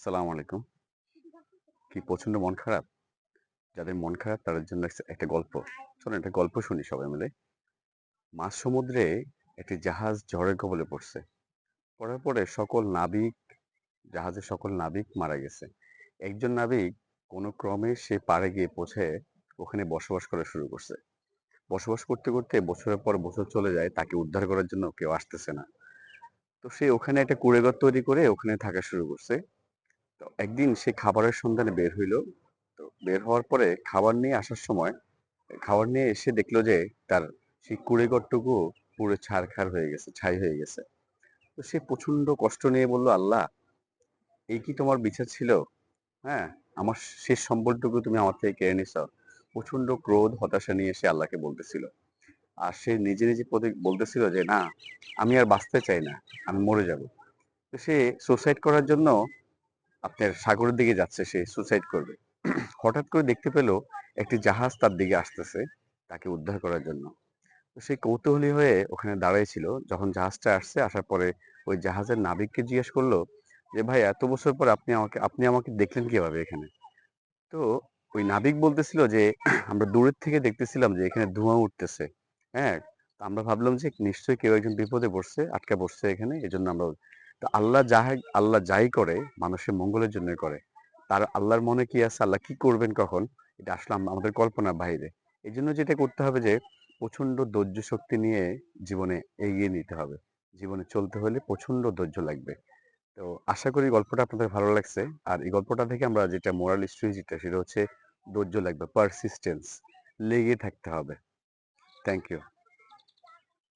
সালাম আলাইকুম। কি প্রচন্ড মন খারাপ? যাদের মন খারাপ তাদের জন্য একটা গল্প। চলুন একটা গল্প শুনি সবাই মিলে। মাঝ সমুদ্রে একটি জাহাজ ঝড়ের কবলে পড়ছে। পড়ার পরে জাহাজের সকল নাবিক মারা গেছে। একজন নাবিক কোনো ক্রমে সে পাড়ে গিয়ে পৌঁছে ওখানে বসবাস করা শুরু করছে। বসবাস করতে, করতে বছরের পর বছর চলে যায়, তাকে উদ্ধার করার জন্য কেউ আসতেছে না। তো সে ওখানে একটা কুঁড়েঘর তৈরি করে ওখানে থাকা শুরু করছে। তো একদিন সে খাবারের সন্ধানে বের হইল। তো বের হওয়ার পরে খাবার নিয়ে এসে দেখলো যে তার সেই কুঁড়েঘরটুকু পুরো ছারখার হয়ে গেছে, ছাই হয়ে গেছে। তো সে প্রচন্ড কষ্ট নিয়ে বলল, আল্লাহ, এই কি তোমার বিচার ছিল? হ্যাঁ, আমার শেষ সম্বলটুকু তুমি আমার থেকে কেড়ে নিছো। প্রচন্ড ক্রোধ হতাশা নিয়ে সে আল্লাহকে বলতেছিল। আর সে নিজে নিজে বলতেছিল যে না, আমি আর বাঁচতে চাই না, আমি মরে যাব। তো সে সুসাইড করার জন্য আপনার সাগরের দিকে যাচ্ছে, সে সুসাইড করবে। হঠাৎ করে দেখতে পেল একটি জাহাজ তার দিকে আসতেছে তাকে উদ্ধার করার জন্য। তো সে কৌতূহলী হয়ে ওখানে দাঁড়াই ছিল। যখন জাহাজটা আসছে, আসার পরে ওই জাহাজের নাবিককে জিজ্ঞেস করলো যে ভাই, এত বছর পর আপনি আমাকে দেখলেন কিভাবে এখানে? তো ওই নাবিক বলতেছিল যে আমরা দূরের থেকে দেখতেছিলাম যে এখানে ধোঁয়া উঠতেছে। হ্যাঁ, তো আমরা ভাবলাম যে নিশ্চয়ই কেউ একজন বিপদে পড়ছে, আটকা পড়ছে এখানে, এজন্য আমরা। তো আল্লাহ যাই করে মানুষের মঙ্গলের জন্য করে। তার আল্লাহর মনে কি আছে, আল্লাহ কি করবেন কখন, এটা আসলে আমাদের কল্পনার বাইরে। এই জন্য যেটা করতে হবে যে প্রচন্ড ধৈর্য শক্তি নিয়ে জীবনে এগিয়ে নিতে হবে। জীবনে চলতে হলে প্রচন্ড ধৈর্য লাগবে। তো আশা করি গল্পটা আপনাদের ভালো লাগছে। আর এই গল্পটা থেকে আমরা যেটা মোরাল স্টোরি সেটা হচ্ছে ধৈর্য লাগবে, পারসিস্টেন্স, লেগে থাকতে হবে। Thank you.